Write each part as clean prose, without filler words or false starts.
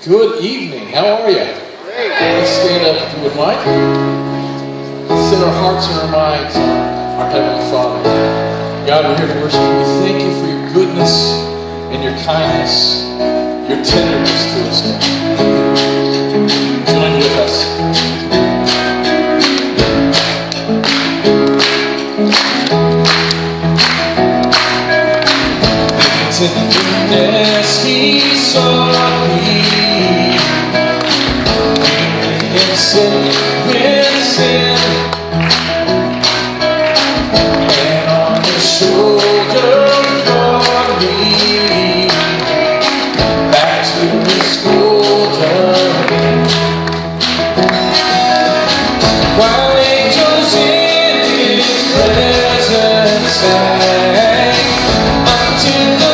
Good evening. How are you? Let's stand up if you would mind. Set our hearts and our minds on our Heavenly Father. God, we're here to worship you. Thank you for your goodness and your kindness, your tenderness to us, God. Join with us. Tenderness he saw me, and sin with sin, and on his shoulder brought me back to his golden. While angels in his presence sang unto the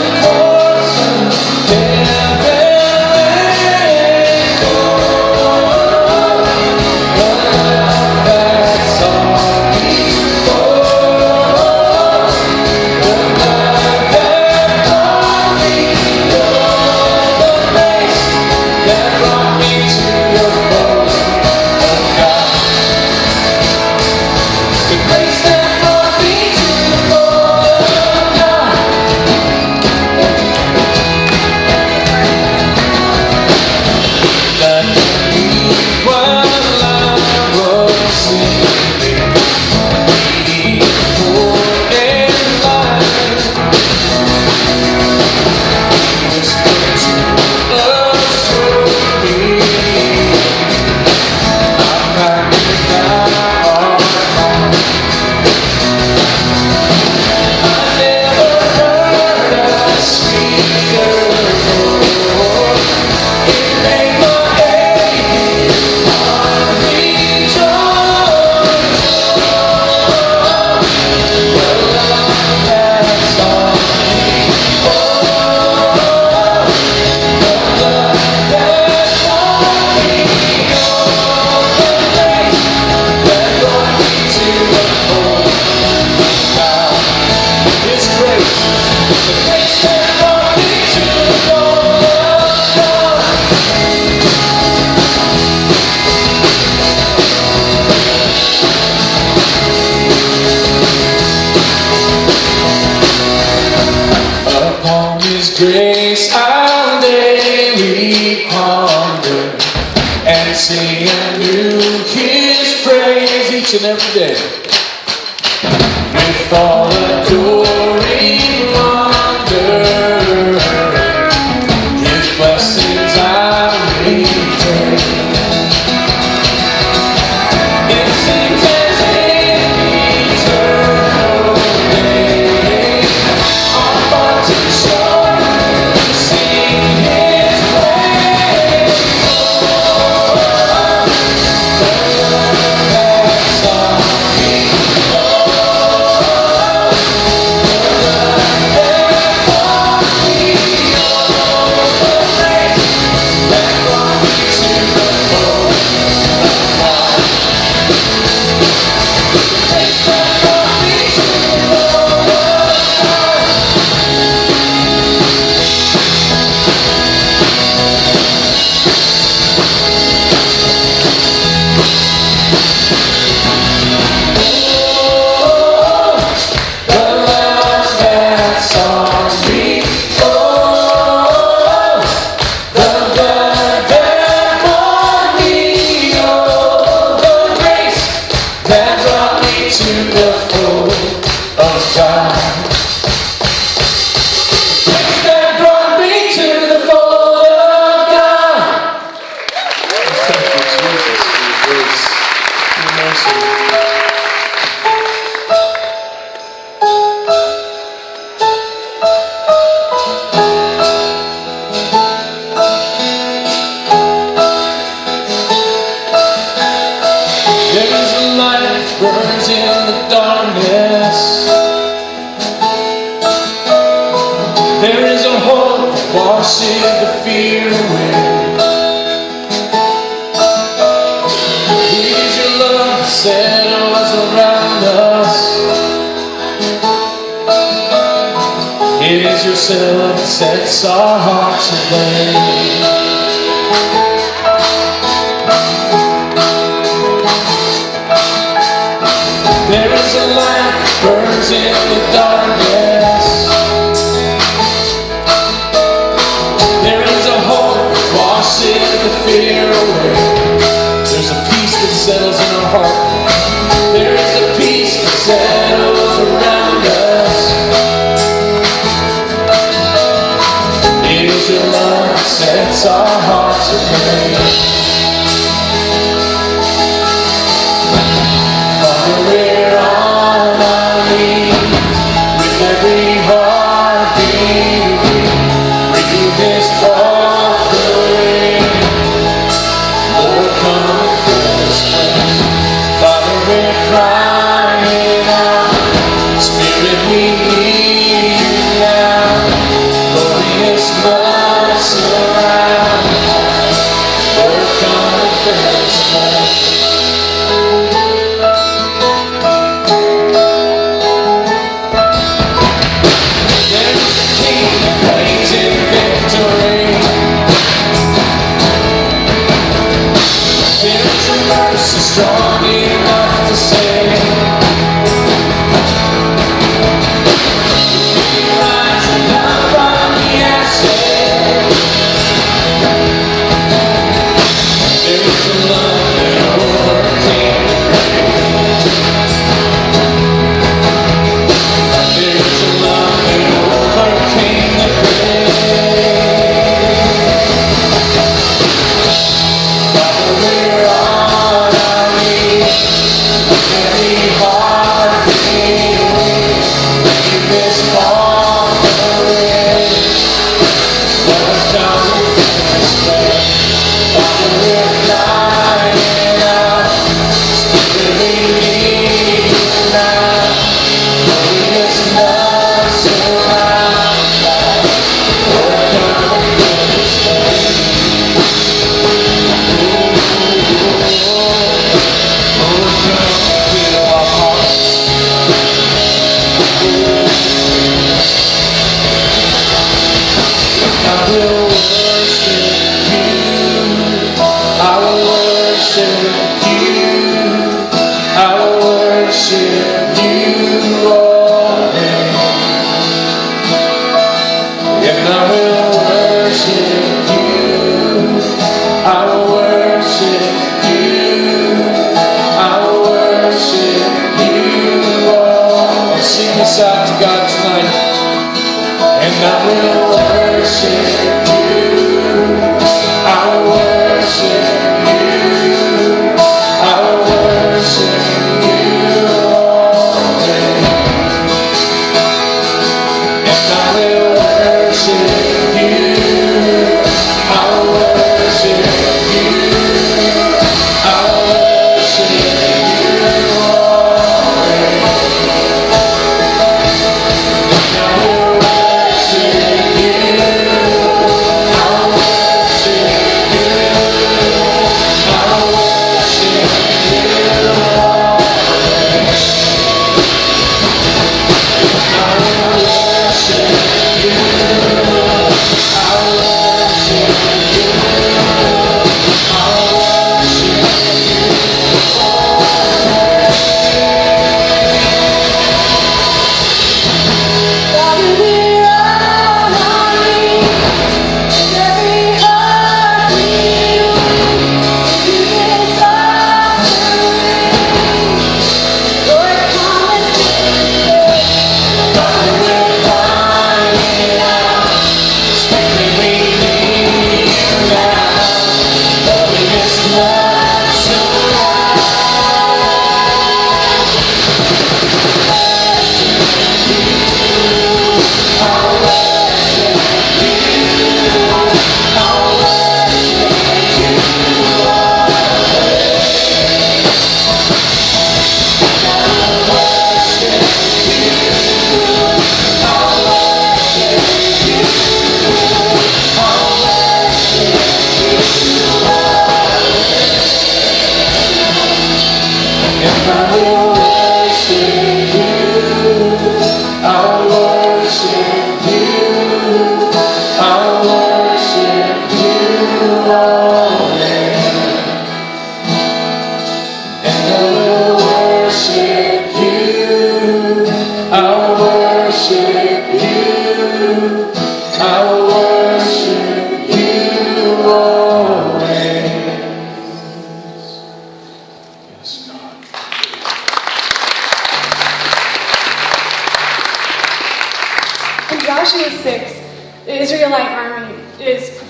grace I'll daily ponder and sing anew his praise each and every day. With all adoring wonder, his blessings I retain. It seems as if eternal day our hearts are sure burns in the darkness. There is a hope that washes the fear away. It is your love that settles around us. It is yourself that sets our hearts ablaze. shivers in the darkness. There is a hope that washes the fear away. There's a peace that settles in our heart. There is a peace that settles around us. It is your love that sets our hearts aflame. Father, we're on our knees with every heartbeat. Bringing this offering. Lord, come and fill this place. Father, we're crying out. Spirit, we need you now. Glorious love surround.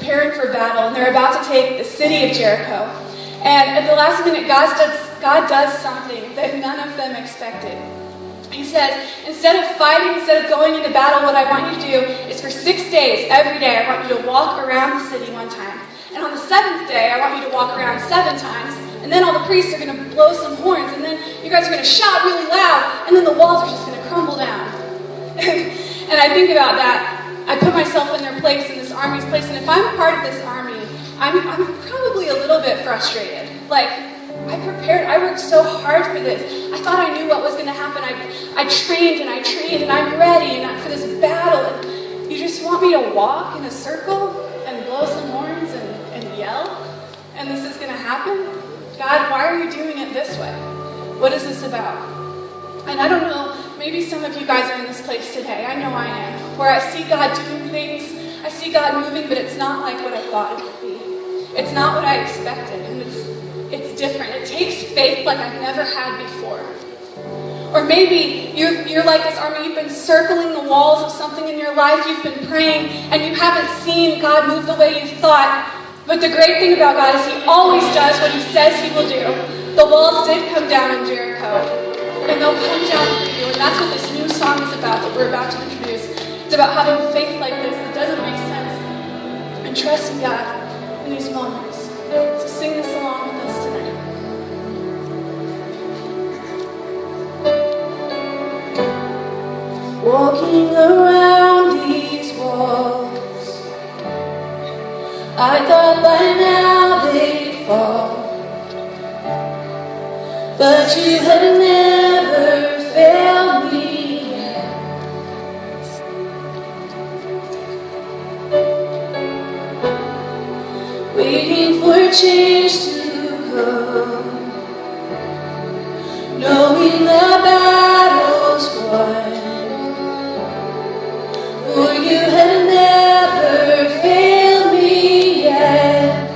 preparing for battle, and they're about to take the city of Jericho. And at the last minute, God does something that none of them expected. He says, instead of fighting, instead of going into battle, what I want you to do is for 6 days, every day, I want you to walk around the city one time. And on the 7th day, I want you to walk around 7 times. And then all the priests are going to blow some horns. And then you guys are going to shout really loud. And then the walls are just going to crumble down. And I think about that. I put myself in their place, in this army's place. And if I'm a part of this army, I'm probably a little bit frustrated. Like, I prepared, I worked so hard for this. I thought I knew what was going to happen. I trained and I'm ready for this battle. And you just want me to walk in a circle and blow some horns and yell? And this is going to happen? God, why are you doing it this way? What is this about? And I don't know, maybe some of you guys are in this place today. I know I am. Where I see God doing things. I see God moving, but it's not like what I thought it would be. It's not what I expected. And it's different. It takes faith like I've never had before. Or maybe you're like this army, you've been circling the walls of something in your life, you've been praying, and you haven't seen God move the way you thought. But the great thing about God is He always does what He says He will do. The walls did come down in Jericho, and they'll come down for you. And that's what this new song is about that we're about to introduce. It's about having faith like this that doesn't make sense, and trusting God in these moments. So sing this along with us tonight. Walking around these walls, I thought by now they'd fall, but you had never failed me yet. Waiting for change to come, knowing the battle's won. For you have never failed me yet.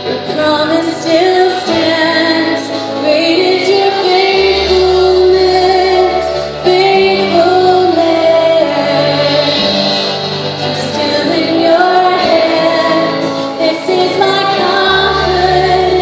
Your promise still stands. Great is your faithfulness, faithfulness. Still in your hands, this is my confidence.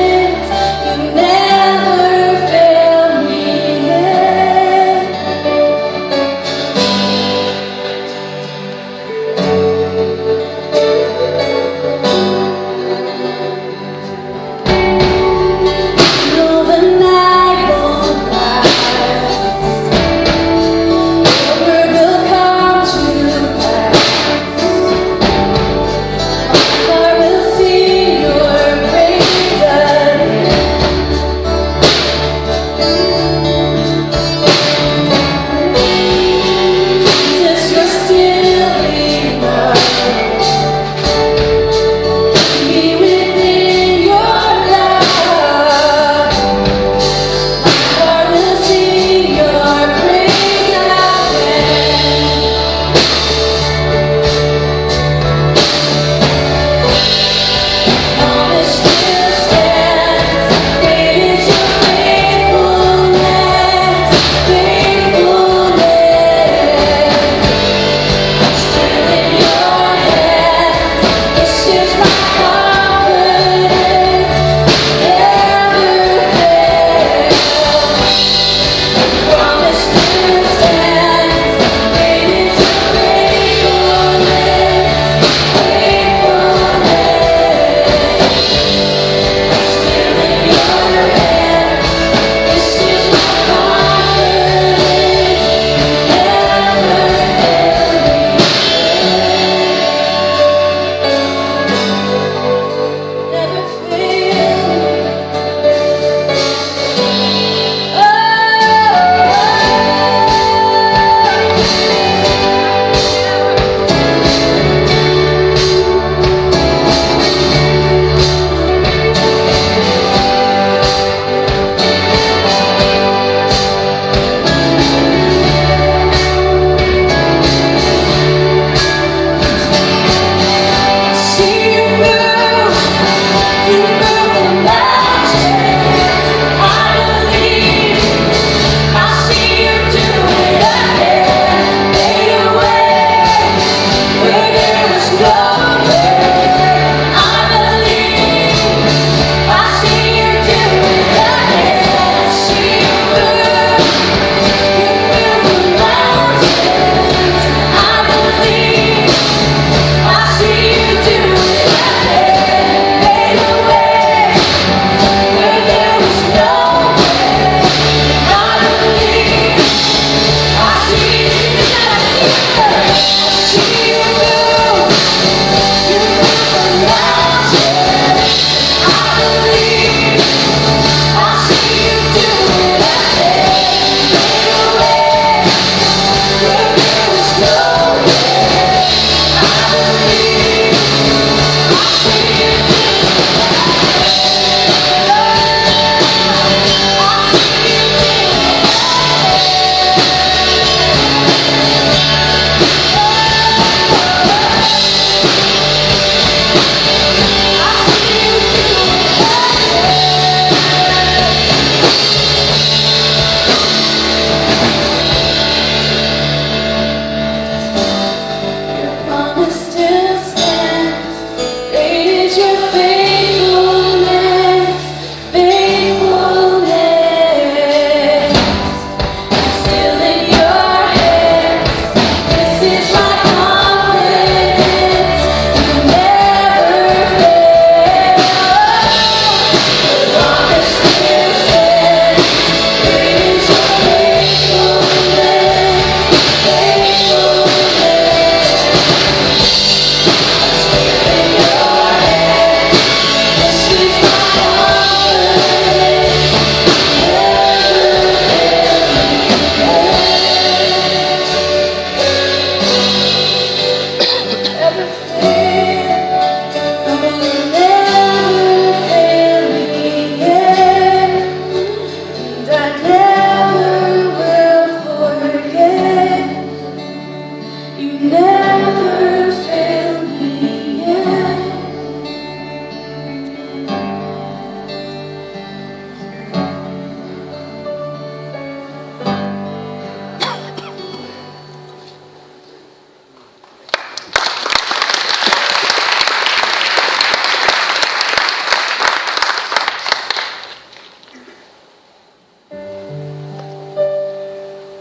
You never failed me yet.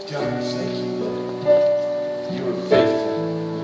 God, we thank you that you are faithful.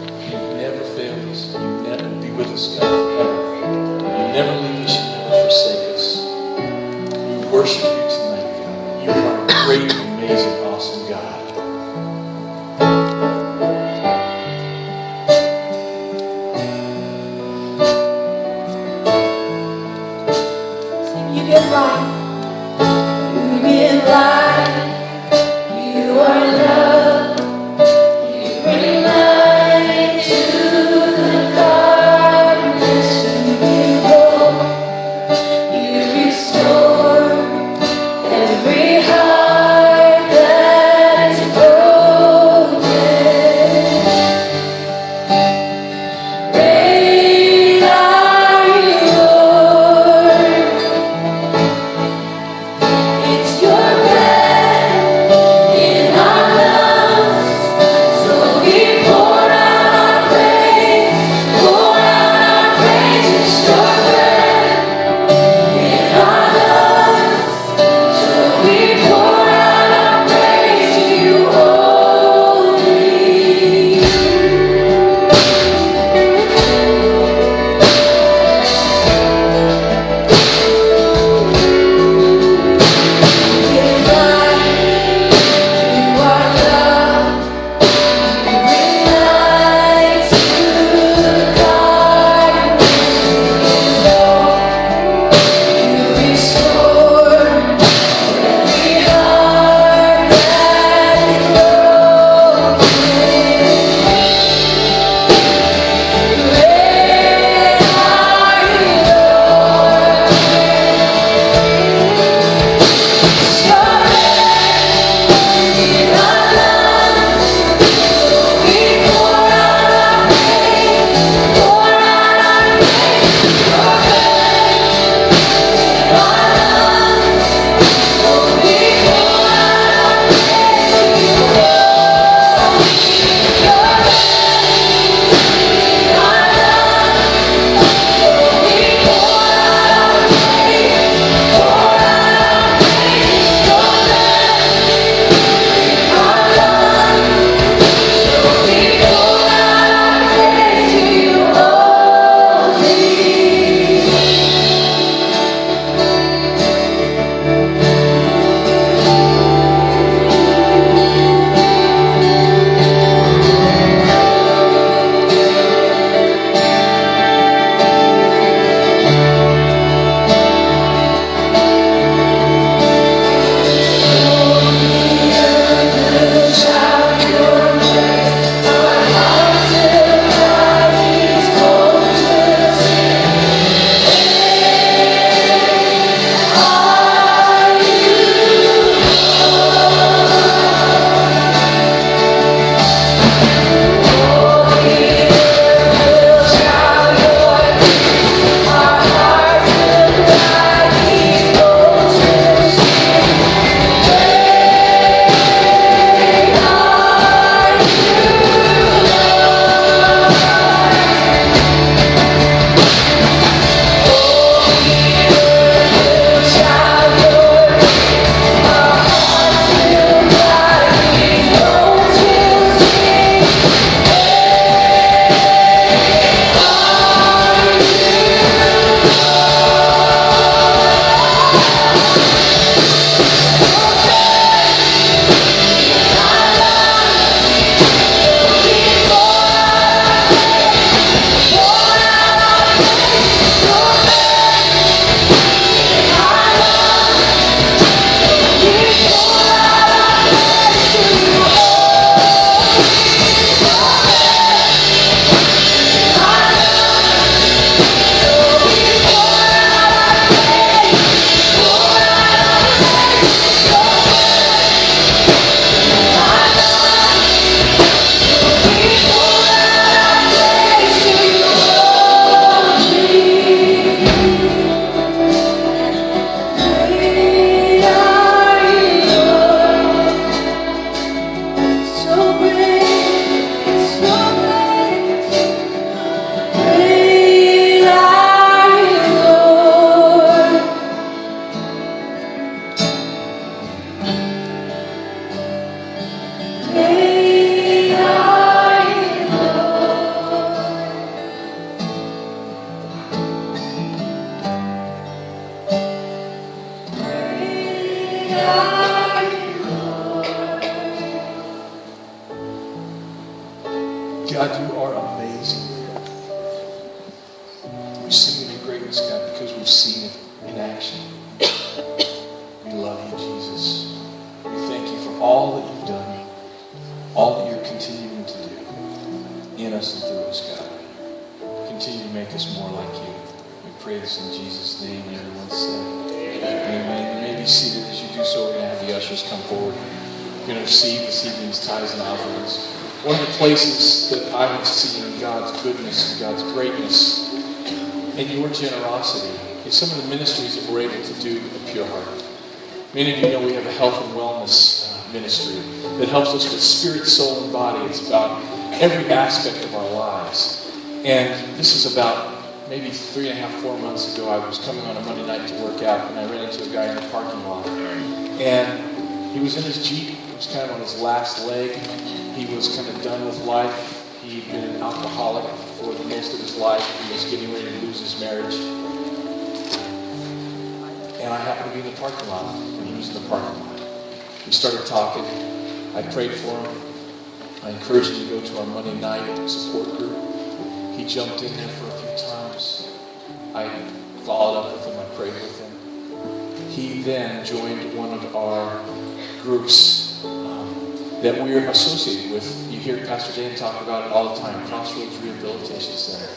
God, you are amazing. We sing of your greatness, God, because we've seen it in action. We love you, Jesus. We thank you for all that you've done, all that you're continuing to do in us and through us, God. Continue to make us more like you. We pray this in Jesus' name, and everyone said, amen. You may be seated. As you do so, we're going to have the ushers come forward. We're going to receive this evening's tithes and offerings. One of the places that I have seen God's goodness and God's greatness and your generosity is some of the ministries that we're able to do at Pure Heart. Many of you know we have a health and wellness ministry that helps us with spirit, soul, and body. It's about every aspect of our lives. And this is about maybe 3.5, 4 months ago. I was coming on a Monday night to work out, and I ran into a guy in the parking lot. And he was in his Jeep. He was kind of on his last leg. He was kind of done with life. He'd been an alcoholic for the most of his life. He was getting ready to lose his marriage. And I happened to be in the parking lot, and he was in the parking lot. We started talking. I prayed for him. I encouraged him to go to our Monday night support group. He jumped in there for a few times. I followed up with him. I prayed with him. He then joined one of our groups that we're associated with. You hear Pastor Dan talk about it all the time, Crossroads Rehabilitation Center.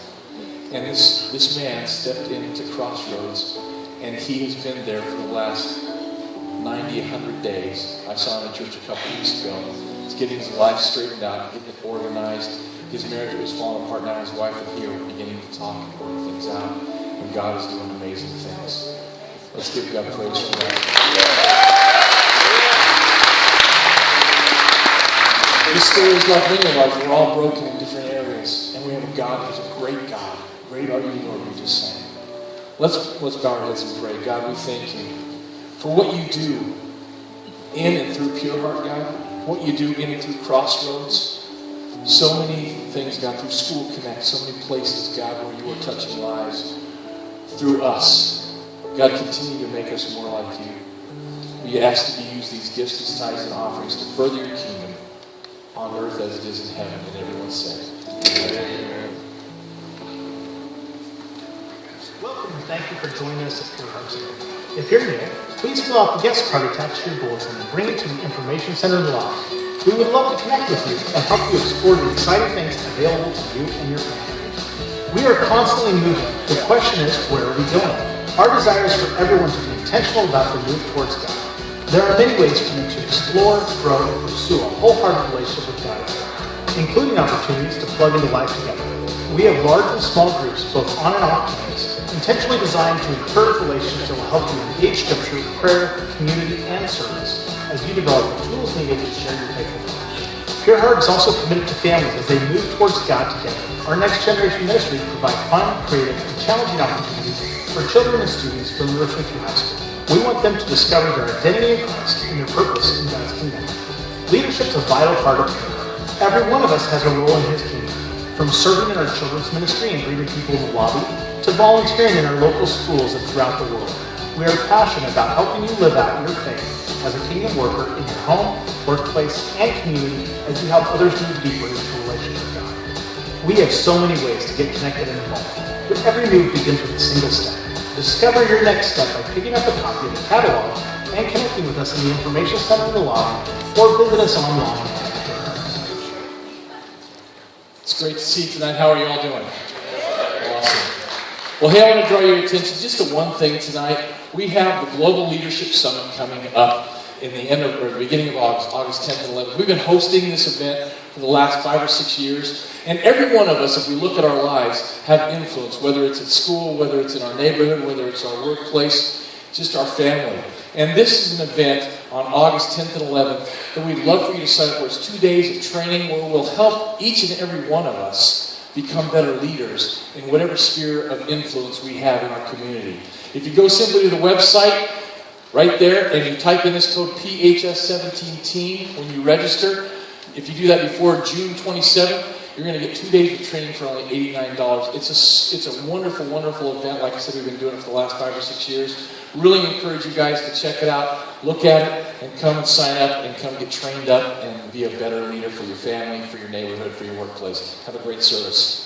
And this man stepped into Crossroads, and he has been there for the last 90, 100 days. I saw him at church a couple weeks ago. He's getting his life straightened out, getting it organized. His marriage was falling apart. Now his wife and he are beginning to talk and work things out. And God is doing amazing things. Let's give God praise for that. This story is like many of ours. We're all broken in different areas. And we have a God who's a great God. Great are you, Lord, we just sang. Let's bow our heads and pray. God, we thank you for what you do in and through Pure Heart, God. What you do in and through Crossroads. So many things, God, through School Connect. So many places, God, where you are touching lives through us. God, continue to make us more like you. We ask that you use these gifts, these tithes and offerings to further your kingdom on earth as it is in heaven. And everyone said, amen. Welcome and thank you for joining us at Pure Heart today. If you're new, please fill out the guest card attached to your bulletin and bring it to the Information Center in the lobby. We would love to connect with you and help you explore the exciting things available to you and your family. We are constantly moving. The question is, where are we going? Our desire is for everyone to be intentional about the move towards God. There are many ways for you to explore, grow, and pursue a wholehearted relationship with God, including opportunities to plug into life together. We have large and small groups, both on and off campus, intentionally designed to encourage relationships that will help you engage Scripture, prayer, community, and service as you develop the tools needed to share your faith with others. Pure Heart is also committed to families as they move towards God together. Our Next Generation Ministries provide fun, creative, and challenging opportunities for children and students from nursery through high school. We want them to discover their identity in Christ and their purpose in God's kingdom. Leadership is a vital part of Pure Heart. Every one of us has a role in His kingdom, from serving in our children's ministry and greeting people in the lobby, to volunteering in our local schools and throughout the world. We are passionate about helping you live out your faith as a kingdom worker in your home, workplace, and community as you help others move deeper into a relationship with God. We have so many ways to get connected and involved, but every move begins with a single step. Discover your next step by picking up a copy of the catalog and connecting with us in the Information Center in the lobby, or visit us online. It's great to see you tonight. How are you all doing? Awesome. Well, hey, I want to draw your attention just to one thing tonight. We have the Global Leadership Summit coming up in the beginning of August 10th and 11th. We've been hosting this event for the last 5 or 6 years. And every one of us, if we look at our lives, have influence, whether it's at school, whether it's in our neighborhood, whether it's our workplace, just our family. And this is an event on August 10th and 11th that we'd love for you to sign up for. It's 2 days of training where we'll help each and every one of us become better leaders in whatever sphere of influence we have in our community. If you go simply to the website, right there, and you type in this code PHS17TEEN when you register, if you do that before June 27th, you're going to get 2 days of training for only $89. It's a wonderful, wonderful event. Like I said, we've been doing it for the last 5 or 6 years. Really encourage you guys to check it out. look at it and come and sign up and come get trained up and be a better leader for your family, for your neighborhood, for your workplace. Have a great service.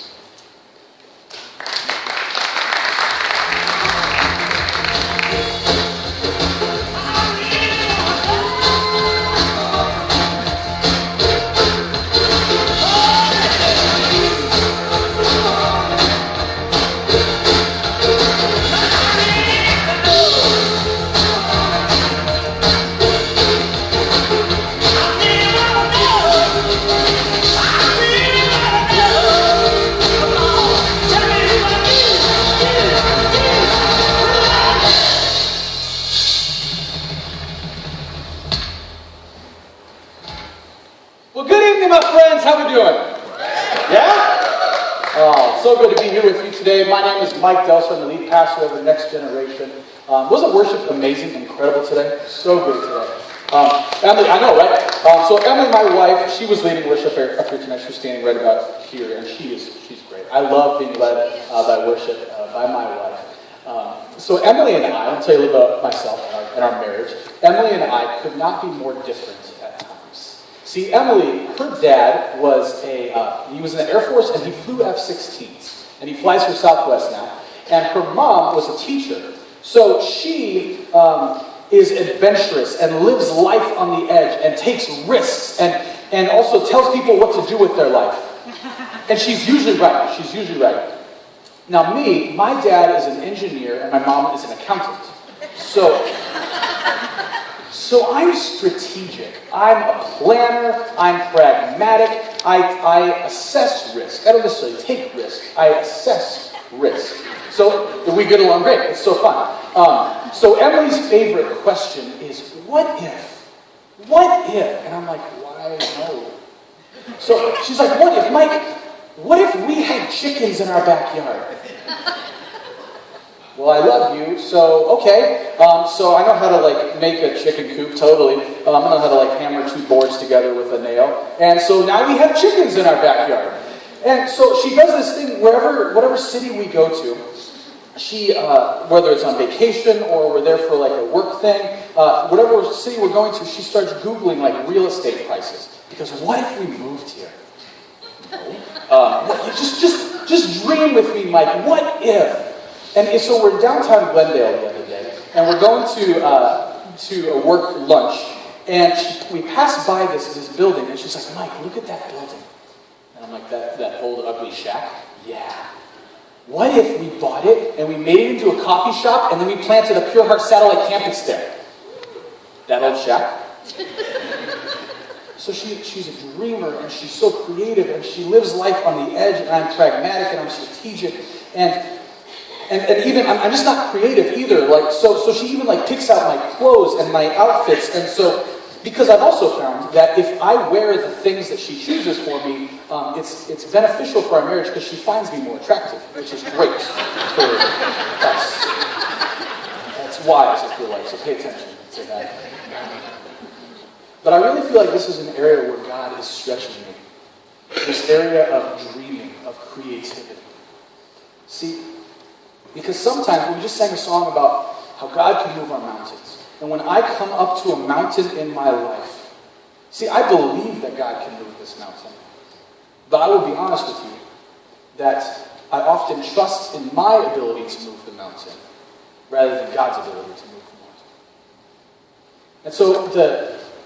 Well, good evening, my friends. How we doing? Yeah? Oh, so good to be here with you today. My name is Mike Delser. I'm the lead pastor of the Next Generation. Wasn't worship amazing, incredible today? So good today. Emily, I know, right? So Emily, my wife, she was leading worship up here tonight. She was standing right about here, and she's great. I love being led by worship by my wife. So Emily and I'll tell you a little bit about myself and our marriage. Emily and I could not be more different at times. See, Emily, her dad was he was in the Air Force, and he flew F-16s. And he flies for Southwest now. And her mom was a teacher. So she is adventurous and lives life on the edge and takes risks and also tells people what to do with their life. And she's usually right. She's usually right. Now me, my dad is an engineer and my mom is an accountant. So I'm strategic. I'm a planner. I'm pragmatic. I assess risk. I don't necessarily take risk. I assess risk. So we get along great. It's so fun. So Emily's favorite question is, what if? What if? And I'm like, why no? So she's like, what if, Mike? What if we had chickens in our backyard? Well, I love you, so okay. So I know how to make a chicken coop, totally. I know how to hammer two boards together with a nail. And so now we have chickens in our backyard. And so she does this thing whatever city we go to, she, whether it's on vacation or we're there for a work thing, whatever city we're going to, she starts Googling real estate prices. Because what if we moved here? No. Just dream with me, Mike. What if? And so we're downtown Glendale the other day, and we're going to a work lunch, and we pass by this building, and she's like, Mike, look at that building. And I'm like, that old ugly shack? Yeah. What if we bought it, and we made it into a coffee shop, and then we planted a Pure Heart satellite campus there? That old shack? So she's a dreamer, and she's so creative, and she lives life on the edge, and I'm pragmatic, and I'm strategic, and even, I'm just not creative either. So she even picks out my clothes and my outfits. And so, because I've also found that if I wear the things that she chooses for me, it's beneficial for our marriage because she finds me more attractive, which is great for us. That's wise, I feel like, so pay attention to that. But I really feel like this is an area where God is stretching me. This area of dreaming, of creativity. See, because sometimes we just sang a song about how God can move our mountains. And when I come up to a mountain in my life, see, I believe that God can move this mountain. But I will be honest with you, that I often trust in my ability to move the mountain rather than God's ability to move the mountain. And so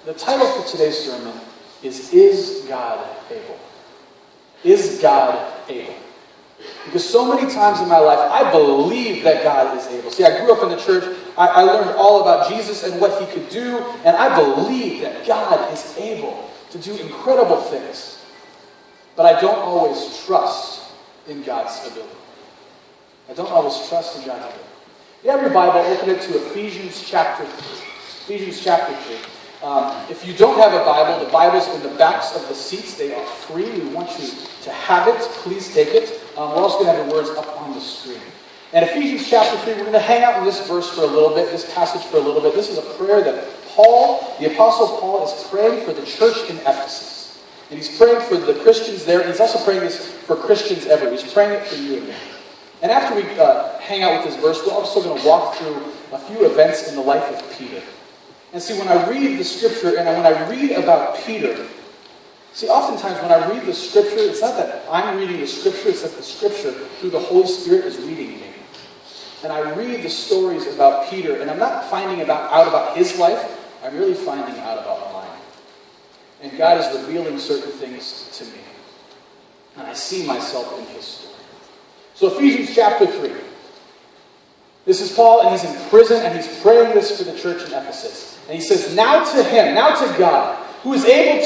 the title for today's sermon is God able? Is God able? Because so many times in my life, I believe that God is able. See, I grew up in the church. I learned all about Jesus and what he could do. And I believe that God is able to do incredible things. But I don't always trust in God's ability. I don't always trust in God's ability. You have your Bible, open it to Ephesians chapter 3. Ephesians chapter 3. If you don't have a Bible, the Bible's in the backs of the seats. They are free. We want you to have it. Please take it. We're also going to have the words up on the screen. And Ephesians chapter 3, we're going to hang out in this verse for a little bit, this passage for a little bit. This is a prayer that Paul, the Apostle Paul, is praying for the church in Ephesus. And he's praying for the Christians there, and he's also praying this for Christians everywhere. He's praying it for you and me. And after we hang out with this verse, we're also going to walk through a few events in the life of Peter. And see, when I read the scripture and when I read about Peter, see, oftentimes when I read the scripture, it's not that I'm reading the scripture, it's that the scripture, through the Holy Spirit, is reading me. And I read the stories about Peter, and I'm not finding out about his life, I'm really finding out about mine. And God is revealing certain things to me. And I see myself in his story. So Ephesians chapter 3. This is Paul, and he's in prison, and he's praying this for the church in Ephesus. And he says, now to him, now to God, who is able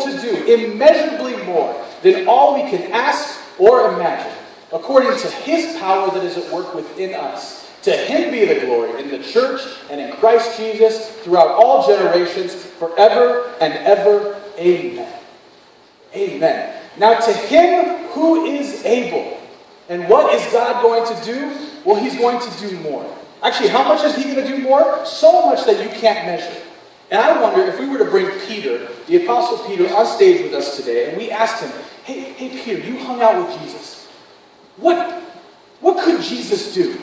to do immeasurably more than all we can ask or imagine, according to his power that is at work within us. To him be the glory in the church and in Christ Jesus throughout all generations, forever and ever. Amen. Amen. Now to him who is able. And what is God going to do? Well, he's going to do more. Actually, how much is he going to do more? So much that you can't measure. And I wonder if we were to bring Peter, the Apostle Peter, on stage with us today, and we asked him, hey Peter, you hung out with Jesus. What could Jesus do?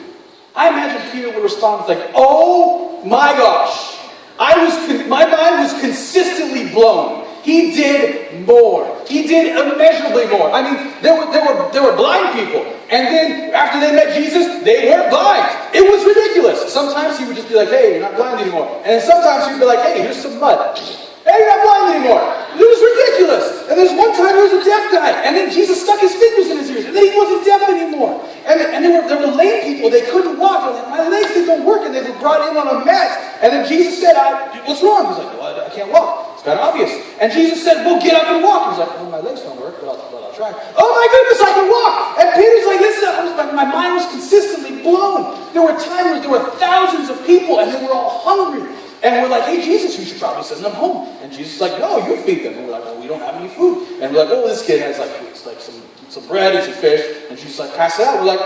I imagine Peter would respond with like, oh my gosh, my mind was consistently blown. He did more. He did immeasurably more. I mean, there were blind people. And then after they met Jesus, they weren't blind. It was ridiculous. Sometimes he would just be like, hey, you're not blind anymore. And then sometimes he'd be like, hey, here's some mud. Hey, you're not blind anymore. It was ridiculous. And there's one time there was a deaf guy. And then Jesus stuck his fingers in his ears. And then he wasn't deaf anymore. And there were lame people. They couldn't walk. Like, my legs didn't work. And they were brought in on a mat. And then Jesus said, what's wrong? He's like, well, I can't walk. Kind of obvious. And Jesus said, well, get up and walk. He's like, well, my legs don't work, but I'll try. Oh my goodness, I can walk. And Peter's like, listen, my mind was consistently blown. There were times where there were thousands of people and they were all hungry. And we're like, hey, Jesus, we should probably send them home. And Jesus is like, no, you feed them. And we're like, well, we don't have any food. And we're like, oh, this kid has like some bread and some fish. And Jesus is like, pass it out. We're like,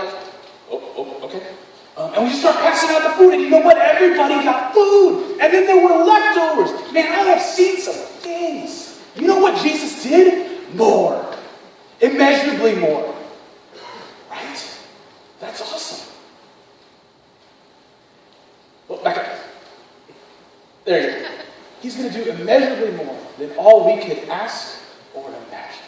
oh, okay. And we just start passing out the food, and you know what? Everybody got food. And then there were leftovers. Man, I have seen some things. You know what Jesus did? More. Immeasurably more. Right? That's awesome. Well, back up. There you go. He's going to do immeasurably more than all we could ask or imagine.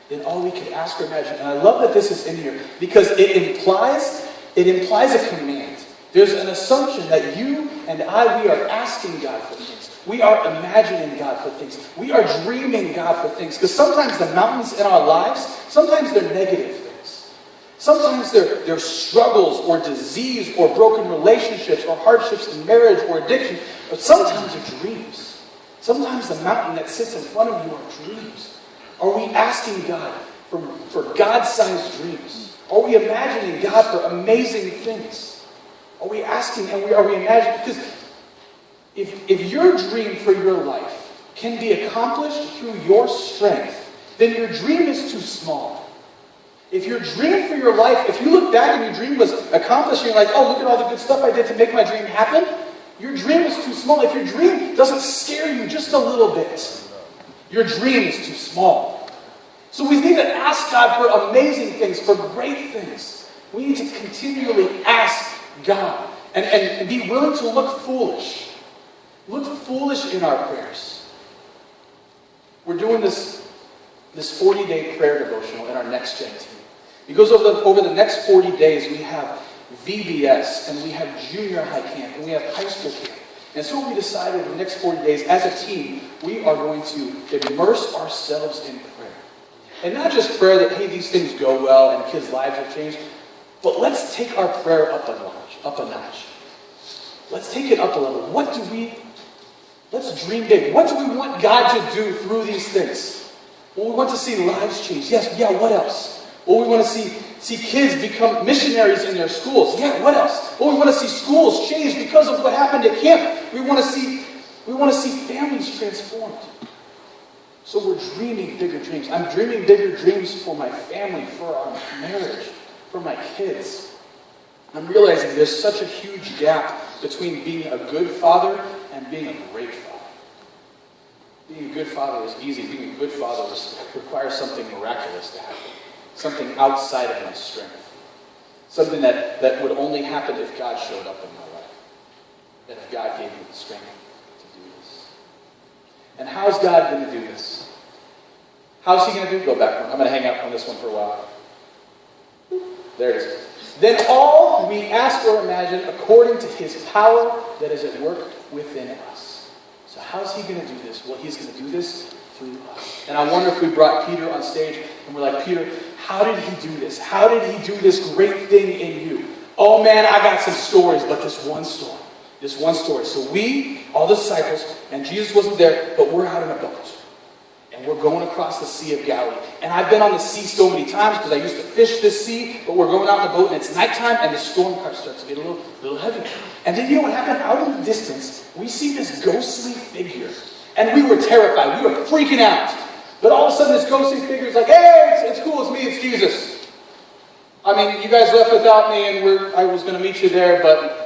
Than all we could ask or imagine. And I love that this is in here, because it implies a command. There's an assumption that you and I, we are asking God for things. We are imagining God for things. We are dreaming God for things. Because sometimes the mountains in our lives, sometimes they're negative things. Sometimes they're struggles or disease or broken relationships or hardships in marriage or addiction. But sometimes they're dreams. Sometimes the mountain that sits in front of you are dreams. Are we asking God for God-sized dreams? Are we imagining God for amazing things? Are we asking and are we imagining? Because if your dream for your life can be accomplished through your strength, then your dream is too small. If your dream for your life, if you look back and your dream was accomplished and you're like, oh, look at all the good stuff I did to make my dream happen, your dream is too small. If your dream doesn't scare you just a little bit, your dream is too small. So we need to ask God for amazing things, for great things. We need to continually ask God and be willing to look foolish. Look foolish in our prayers. We're doing this 40-day prayer devotional in our Next Gen team. Because over the next 40 days, we have VBS, and we have junior high camp, and we have high school camp. And so we decided in the next 40 days, as a team, we are going to immerse ourselves in prayer. And not just prayer that, hey, these things go well and kids' lives are changed, but let's take our prayer up a notch. Let's take it up a level. Let's dream big. What do we want God to do through these things? Well, we want to see lives change. Yes, yeah, what else? Well, we want to see kids become missionaries in their schools. Yeah, what else? Well, we want to see schools change because of what happened at camp. We want to see families transformed. So we're dreaming bigger dreams. I'm dreaming bigger dreams for my family, for our marriage, for my kids. I'm realizing there's such a huge gap between being a good father and being a great father. Being a good father is easy. Being a good father requires something miraculous to happen. Something outside of my strength. Something that would only happen if God showed up in my life. than if God gave you the strength to do this. And how's God going to do this? How's he going to do it? Go back one. I'm going to hang out on this one for a while. There it is. Then all we ask or imagine according to his power that is at work within us. So how's he going to do this? Well, he's going to do this through us. And I wonder if we brought Peter on stage and we're like, Peter, how did he do this? How did he do this great thing in you? Oh man, I got some stories, but this one story. So we, all the disciples, and Jesus wasn't there, but we're out in a boat. And we're going across the Sea of Galilee. And I've been on the sea so many times because I used to fish this sea, but we're going out in the boat and it's nighttime and the storm starts to get a little heavy. And then you know what happened? Out in the distance, we see this ghostly figure. And we were terrified. We were freaking out. But all of a sudden this ghostly figure is like, hey, it's cool, it's me, it's Jesus. I mean, you guys left without me and I was going to meet you there, but...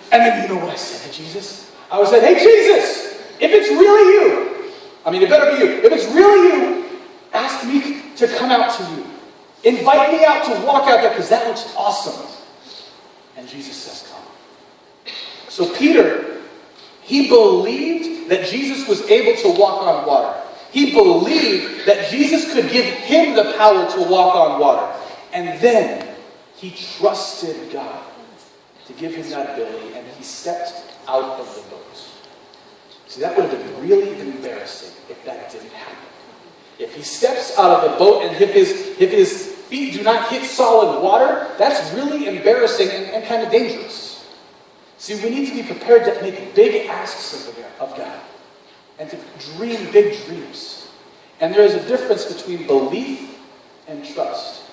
And then you know what I said to Jesus? I said, hey, Jesus! If it's really you, it better be you. If it's really you, ask me to come out to you. Invite me out to walk out there because that looks awesome. And Jesus says, come. So Peter, he believed that Jesus was able to walk on water. He believed that Jesus could give him the power to walk on water. And then he trusted God to give him that ability, and he stepped out of the boat. See, that would have been really embarrassing if that didn't happen. If he steps out of the boat and if his feet do not hit solid water, that's really embarrassing and kind of dangerous. See, we need to be prepared to make big asks of God and to dream big dreams. And there is a difference between belief and trust.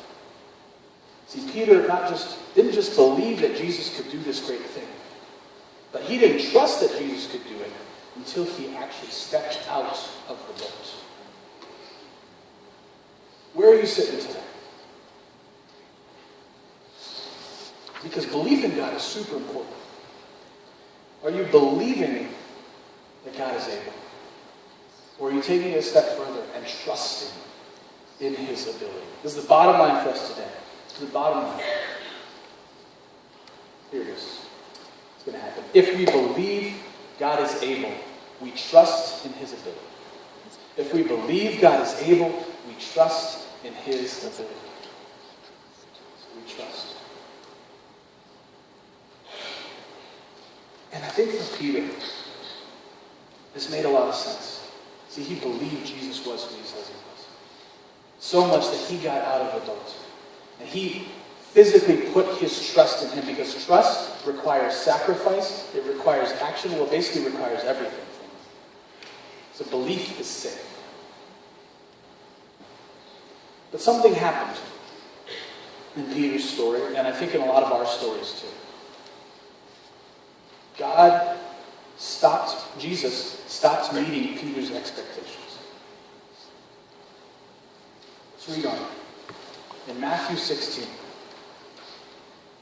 See, Peter didn't just believe that Jesus could do this great thing, but he didn't trust that Jesus could do it until he actually stepped out of the boat. Where are you sitting today? Because belief in God is super important. Are you believing that God is able? Or are you taking it a step further and trusting in his ability? This is the bottom line for us today. This is the bottom line. Here it is. It's going to happen. If we believe God is able, we trust in his ability. If we believe God is able, we trust in his ability. So we trust. And I think for Peter, this made a lot of sense. See, he believed Jesus was who he says he was. So much that he got out of the boat. And he physically put his trust in him, because trust requires sacrifice, it requires action, well, basically requires everything. So belief is safe. But something happened in Peter's story, and I think in a lot of our stories too. Jesus stopped meeting Peter's expectations. Let's read on. In Matthew 16,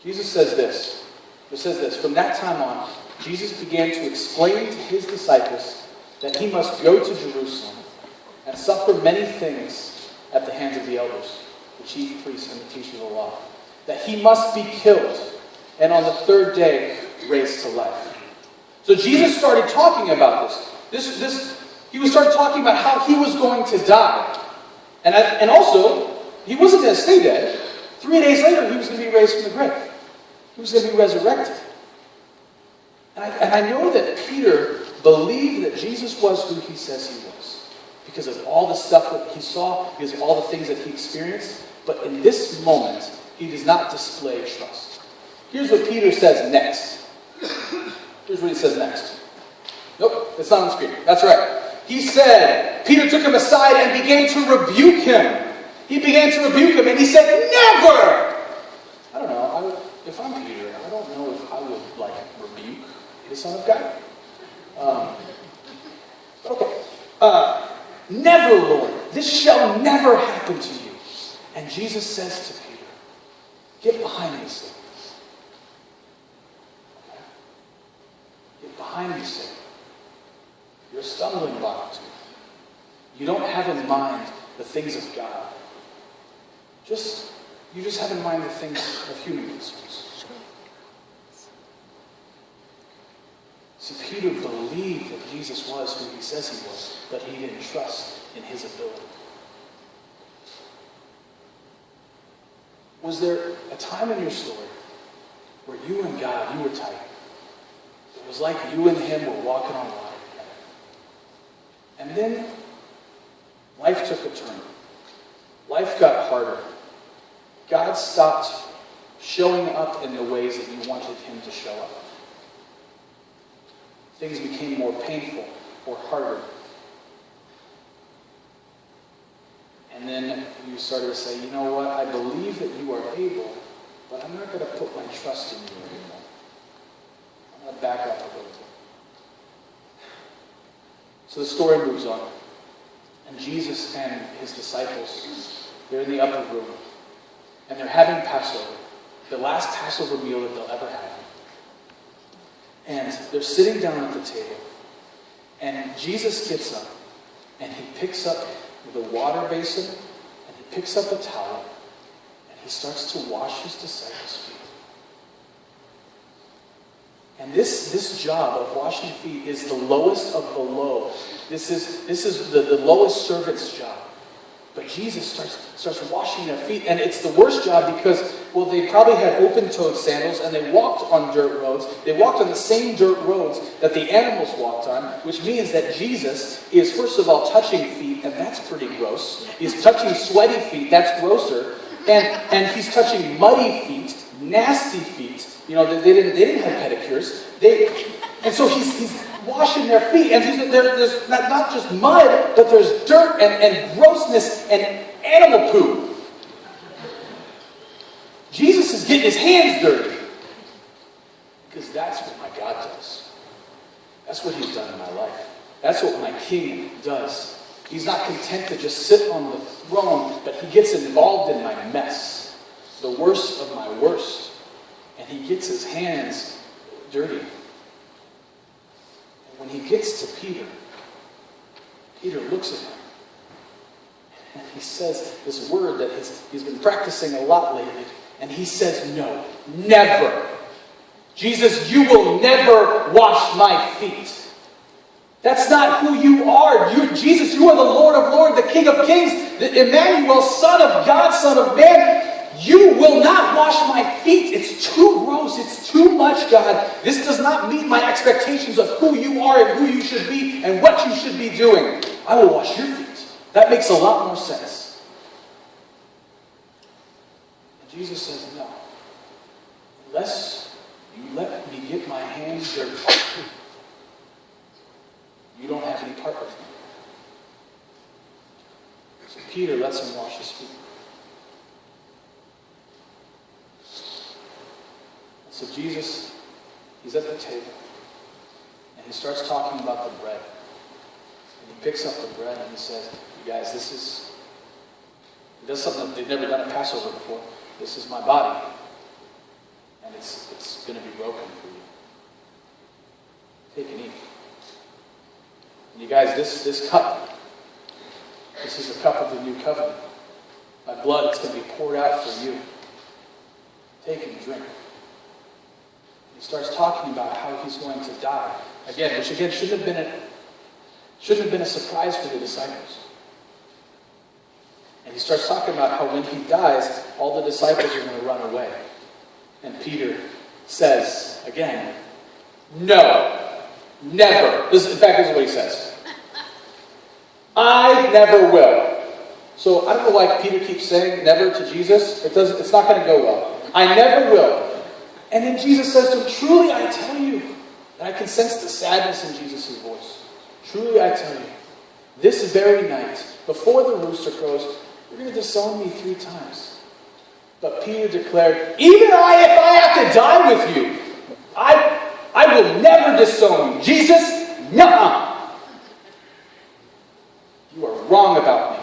Jesus says this. It says this, from that time on, Jesus began to explain to his disciples that he must go to Jerusalem and suffer many things at the hands of the elders, the chief priests and the teachers of the law. That he must be killed and on the third day raised to life. So Jesus started talking about this. He started talking about how he was going to die. And also, he wasn't going to stay dead. 3 days later, he was going to be raised from the grave. He was going to be resurrected. And I know that Peter believed that Jesus was who he says he was, because of all the stuff that he saw, because of all the things that he experienced. But in this moment, he does not display trust. Here's what Peter says next. Here's what he says next. Nope, it's not on the screen. That's right. He said, Peter took him aside and began to rebuke him. He began to rebuke him and he said, never! I don't know. If I'm Peter, I don't know if I would rebuke the Son of God. Okay. Never, Lord. This shall never happen to you. And Jesus says to Peter, get behind me, Satan. Get behind me, Satan. You're a stumbling block to me. You don't have in mind the things of God. You just have in mind the things of human concerns. See, Peter believed that Jesus was who he says he was, but he didn't trust in his ability. Was there a time in your story where you and God, you were tight? It was like you and him were walking on water together. And then life took a turn. Life got harder. God stopped showing up in the ways that you wanted him to show up. Things became more painful or harder. And then you started to say, you know what, I believe that you are able, but I'm not going to put my trust in you anymore. I'm going to back up a little bit. So the story moves on. And Jesus and his disciples, they're in the upper room. And they're having Passover. The last Passover meal that they'll ever have. And they're sitting down at the table. And Jesus gets up. And he picks up the water basin. And he picks up a towel. And he starts to wash his disciples' feet. And this job of washing feet is the lowest of the low. This is the lowest servant's job. But Jesus starts washing their feet, and it's the worst job because, well, they probably had open-toed sandals, and they walked on dirt roads. They walked on the same dirt roads that the animals walked on, which means that Jesus is, first of all, touching feet, and that's pretty gross. He's touching sweaty feet, that's grosser. And he's touching muddy feet, nasty feet. You know, they didn't have pedicures. And so he's washing their feet. And there's not just mud, but there's dirt and grossness and animal poo. Jesus is getting his hands dirty. Because that's what my God does. That's what he's done in my life. That's what my King does. He's not content to just sit on the throne, but he gets involved in my mess. The worst of my worst. And he gets his hands dirty. And when he gets to Peter, Peter looks at him. And he says this word that he's been practicing a lot lately. And he says, no, never. Jesus, you will never wash my feet. That's not who you are. Jesus, you are the Lord of Lords, the King of Kings, the Emmanuel, Son of God, Son of Man. You will not wash my feet. It's too gross. It's too much, God. This does not meet my expectations of who you are and who you should be and what you should be doing. I will wash your feet. That makes a lot more sense. And Jesus says, no. Unless you let me get my hands dirty, you don't have any part with me. So Peter lets him wash his feet. So Jesus, he's at the table, and he starts talking about the bread. And he picks up the bread and he says, you guys, he does something that they've never done at Passover before. This is my body, and it's going to be broken for you. Take and eat. And you guys, this cup, this is the cup of the new covenant. My blood, it's going to be poured out for you. Take and drink. He starts talking about how he's going to die. Again, which again shouldn't have been a surprise for the disciples. And he starts talking about how when he dies, all the disciples are going to run away. And Peter says, again, no, never. In fact, this is what he says. I never will. So I don't know why Peter keeps saying never to Jesus. It's not going to go well. I never will. And then Jesus says to him, truly I tell you, and I can sense the sadness in Jesus' voice. Truly I tell you, this very night, before the rooster crows, you're going to disown me 3 times. But Peter declared, even if I have to die with you, I will never disown you. Jesus, nuh-uh. You are wrong about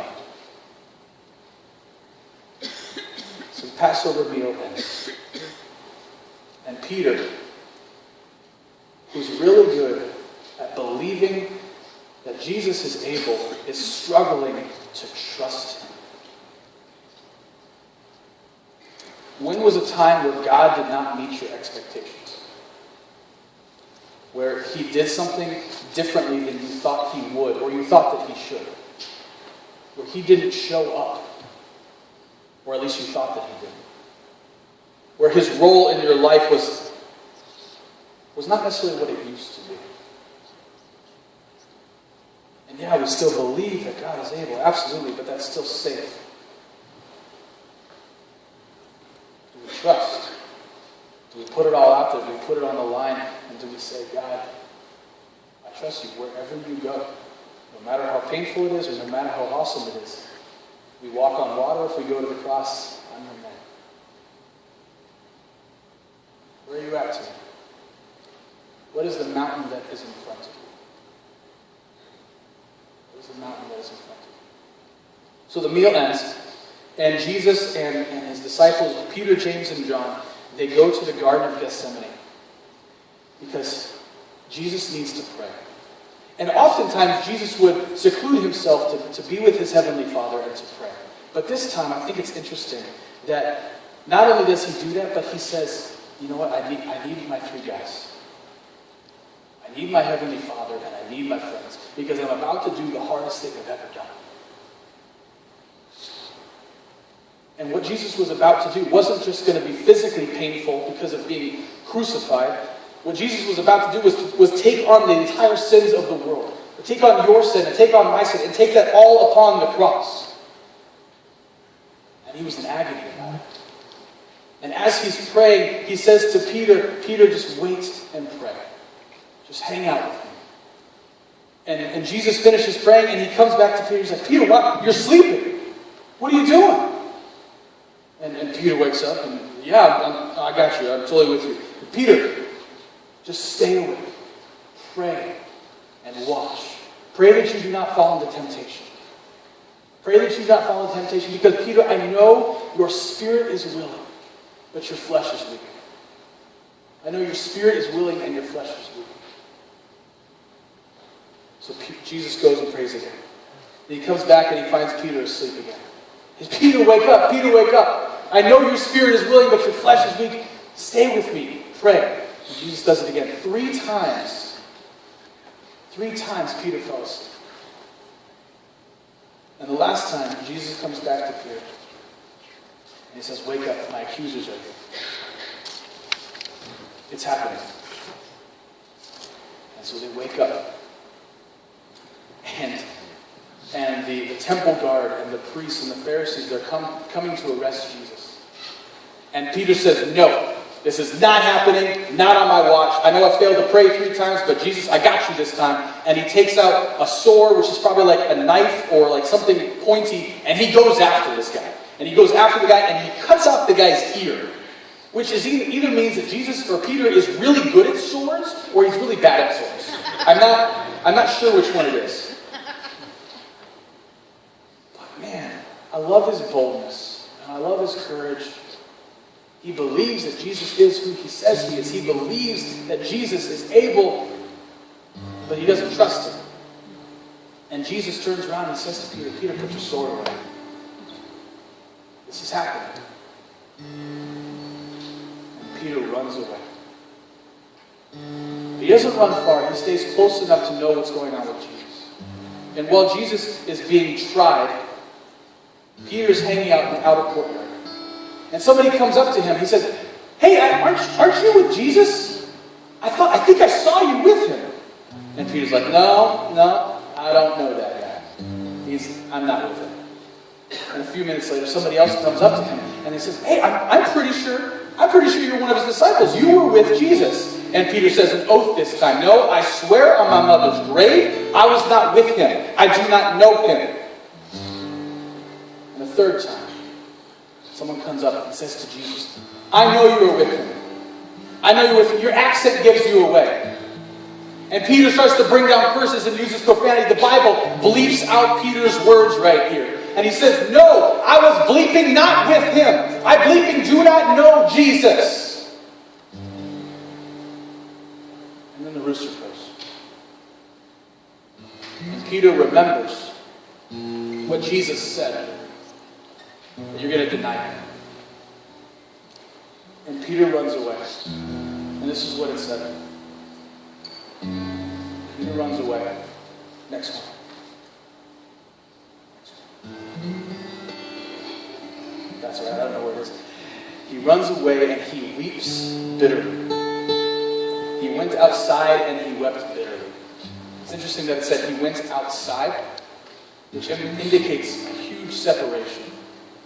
me. So the Passover meal ends. And Peter, who's really good at believing that Jesus is able, is struggling to trust him. When was a time where God did not meet your expectations? where he did something differently than you thought he would, or you thought that he should. Where he didn't show up, or at least you thought that he did. Where his role in your life was not necessarily what it used to be. And yeah, we still believe that God is able, absolutely, but that's still safe. Do we trust? Do we put it all out there? Do we put it on the line? And do we say, God, I trust you wherever you go. No matter how painful it is or no matter how awesome it is. If we walk on water, if we go to the cross, I'm your man. Where are you at today? What is the mountain that is in front of you? What is the mountain that is in front of you? So the meal ends, and Jesus and his disciples, Peter, James, and John, they go to the Garden of Gethsemane because Jesus needs to pray. And oftentimes, Jesus would seclude himself to be with his Heavenly Father and to pray. But this time, I think it's interesting that not only does he do that, but he says, you know what, I need my three guys. I need my Heavenly Father and I need my friends because I'm about to do the hardest thing I've ever done. And what Jesus was about to do wasn't just going to be physically painful because of being crucified. What Jesus was about to do was take on the entire sins of the world. Take on your sin and take on my sin and take that all upon the cross. And he was in agony about it. And as he's praying, he says to Peter, Peter, just wait and pray. Just hang out with me. And Jesus finishes praying and he comes back to Peter. He's like, Peter, what? You're sleeping. What are you doing? And Peter wakes up and, yeah, I got you. I'm totally with you. Peter, just stay awake. Pray and watch. Pray that you do not fall into temptation. Pray that you do not fall into temptation because, Peter, I know your spirit is willing, but your flesh is weak. I know your spirit is willing and your flesh is weak. So Jesus goes and prays again. And he comes back and he finds Peter asleep again. Peter, wake up. Peter, wake up. I know your spirit is willing, but your flesh is weak. Stay with me. Pray. And Jesus does it again. 3 times. 3 times Peter fell asleep. And the last time, Jesus comes back to Peter. And he says, wake up. My accusers are here. It's happening. And so they wake up. And the temple guard and the priests and the Pharisees, they're coming to arrest Jesus. And Peter says, no, this is not happening, not on my watch. I know I failed to pray 3 times, but Jesus, I got you this time. And he takes out a sword, which is probably like a knife or like something pointy, and he goes after this guy. And he goes after the guy, and he cuts off the guy's ear, which is either means that Jesus or Peter is really good at swords, or he's really bad at swords. I'm not sure which one it is. Man, I love his boldness, and I love his courage. He believes that Jesus is who he says he is. He believes that Jesus is able, but he doesn't trust him. And Jesus turns around and says to Peter, Peter, put your sword away. This is happening. And Peter runs away. He doesn't run far. He stays close enough to know what's going on with Jesus. And while Jesus is being tried, Peter's hanging out in the outer courtyard. And somebody comes up to him. He says, hey, aren't you with Jesus? I think I saw you with him. And Peter's like, no, I don't know that guy. I'm not with him. And a few minutes later, somebody else comes up to him and he says, hey, I'm pretty sure you're one of his disciples. You were with Jesus. And Peter says an oath this time. No, I swear on my mother's grave, I was not with him. I do not know him. And the third time, someone comes up and says to Jesus, I know you were with him. I know you were with him. Your accent gives you away. And Peter starts to bring down curses and uses profanity. The Bible bleeps out Peter's words right here. And he says, no, I was bleeping not with him. I bleeping do not know Jesus. And then the rooster crows. And Peter remembers what Jesus said. That you're going to deny him. And Peter runs away. And this is what it said. he runs away. Next one. That's right, I don't know where it is. He runs away and he weeps bitterly. He went outside and he wept bitterly. It's interesting that it said he went outside, which indicates a huge separation.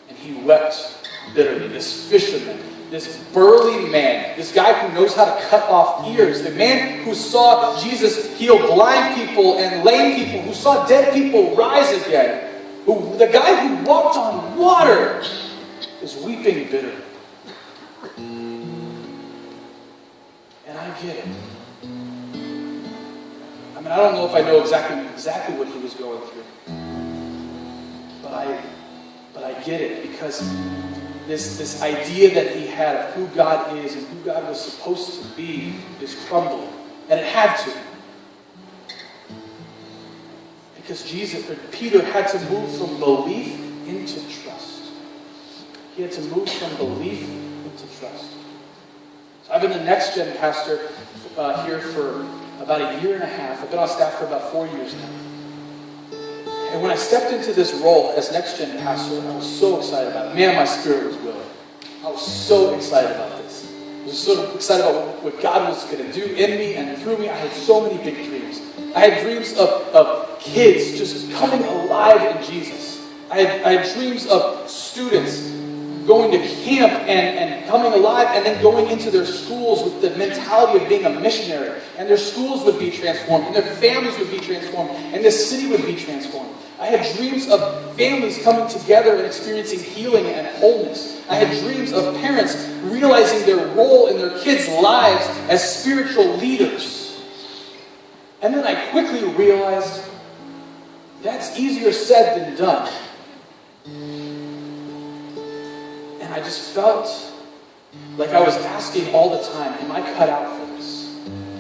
And he wept bitterly. This fisherman, this burly man, this guy who knows how to cut off ears, the man who saw Jesus heal blind people and lame people, who saw dead people rise again, the guy who walked on water, is weeping bitterly. And I get it. I mean, I don't know if I know exactly what he was going through. But I get it, because this idea that he had of who God is and who God was supposed to be is crumbling. And it had to. Because Peter had to move from belief into trust. He had to move from belief into trust. So I've been the Next Gen pastor here for about a year and a half. I've been on staff for about 4 years now. And when I stepped into this role as Next Gen pastor, I was so excited about it. Man, my spirit was willing. I was so excited about this. I was so excited about what God was going to do in me and through me. I had so many big dreams. I had dreams of kids just coming alive in Jesus. I had dreams of students going to camp and coming alive, and then going into their schools with the mentality of being a missionary. And their schools would be transformed, and their families would be transformed, and the city would be transformed. I had dreams of families coming together and experiencing healing and wholeness. I had dreams of parents realizing their role in their kids' lives as spiritual leaders. And then I quickly realized that's easier said than done. I just felt like I was asking all the time, am I cut out for this?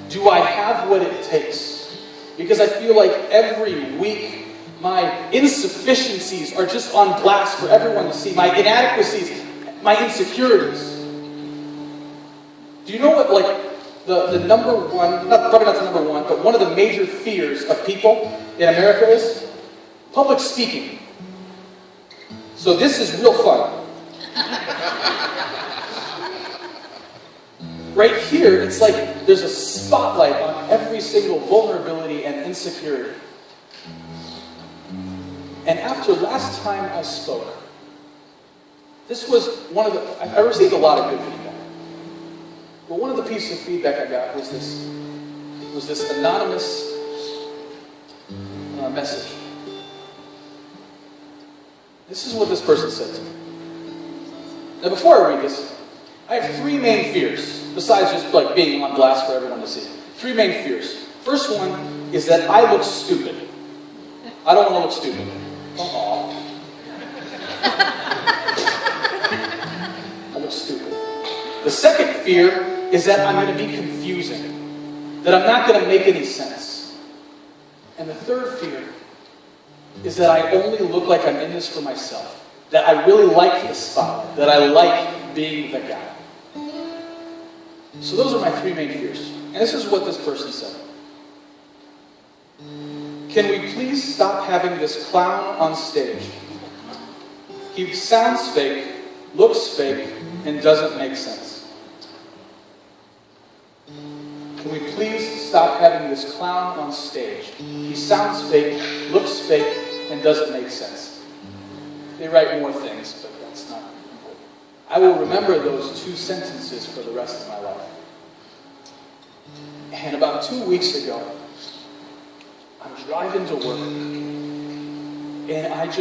Do I have what it takes? Because I feel like every week my insufficiencies are just on blast for everyone to see. My inadequacies, my insecurities. Do you know what, like, the number one, probably not the number one, but one of the major fears of people in America is? Public speaking. So this is real fun. Right here, it's like there's a spotlight on every single vulnerability and insecurity. And after last time I spoke, this was one of the... I received a lot of good feedback. But one of the pieces of feedback I got was this anonymous message. This is what this person said to me. Now, before I read this, I have three main fears, besides just like being on blast for everyone to see. Three main fears. First one is that I look stupid. I don't want to look stupid. I look stupid. The second fear is that I'm going to be confusing, that I'm not going to make any sense. And the third fear is that I only look like I'm in this for myself. That I really like the spotlight. That I like being the guy. So those are my three main fears. And this is what this person said. Can we please stop having this clown on stage? He sounds fake, looks fake, and doesn't make sense. Can we please stop having this clown on stage? He sounds fake, looks fake, and doesn't make sense. They write more things, but that's not important. I will remember those two sentences for the rest of my life. And about 2 weeks ago, I'm driving to work, and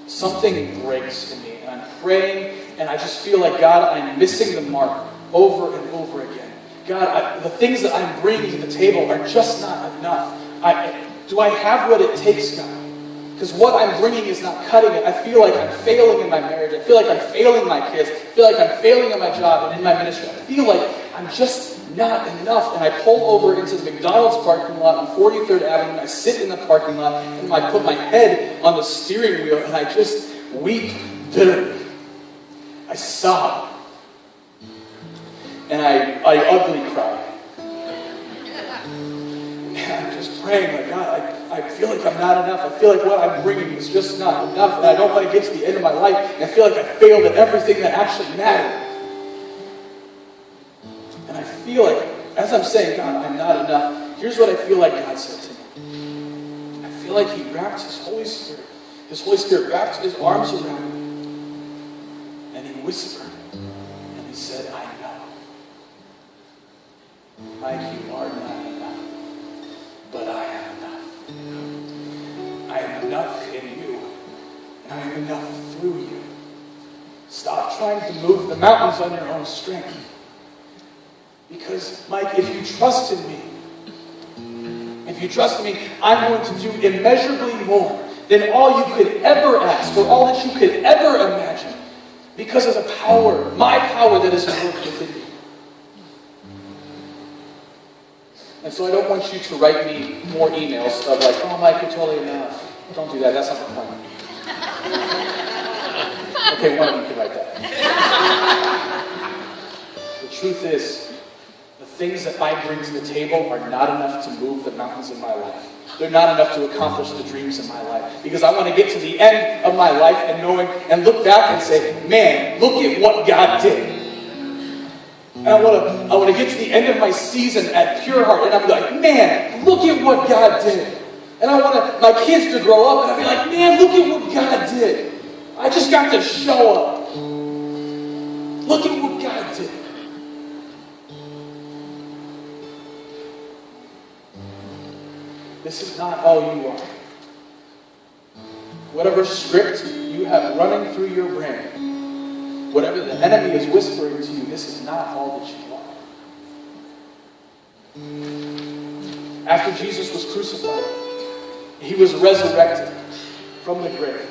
something breaks in me, and I'm praying, and I just feel like, God, I'm missing the mark over and over again. God, the things that I'm bringing to the table are just not enough. Do I have what it takes, God? Because what I'm bringing is not cutting it. I feel like I'm failing in my marriage. I feel like I'm failing my kids. I feel like I'm failing in my job and in my ministry. I feel like I'm just not enough. And I pull over into the McDonald's parking lot on 43rd Avenue. And I sit in the parking lot and I put my head on the steering wheel and I just weep bitterly. I sob. And I ugly cry. And I'm just praying like, God, I feel like I'm not enough. I feel like what I'm bringing is just not enough. And I don't want to get to the end of my life and I feel like I failed at everything that actually mattered. And I feel like, as I'm saying, God, I'm not enough, here's what I feel like God said to me. I feel like He wrapped His Holy Spirit wrapped His arms around me. And He whispered. And He said, I know. Mike, you are not enough. But I am enough. I am enough in you. And I am enough through you. Stop trying to move the mountains on your own strength. Because, Mike, if you trust in me, I'm going to do immeasurably more than all you could ever ask or all that you could ever imagine. Because of the power, my power that is at work within you. And so I don't want you to write me more emails of like, oh, Mike, you're totally enough. Don't do that. That's not the point. Okay, one of you can write that. The truth is, the things that I bring to the table are not enough to move the mountains in my life. They're not enough to accomplish the dreams in my life. Because I want to get to the end of my life and look back and say, man, look at what God did. And I want to get to the end of my season at Pure Heart, and I'll be like, man, look at what God did. And I want my kids to grow up, and I'll be like, man, look at what God did. I just got to show up. Look at what God did. This is not all you are. Whatever script you have running through your brain, whatever the enemy is whispering to you, this is not all that you are. After Jesus was crucified, He was resurrected from the grave.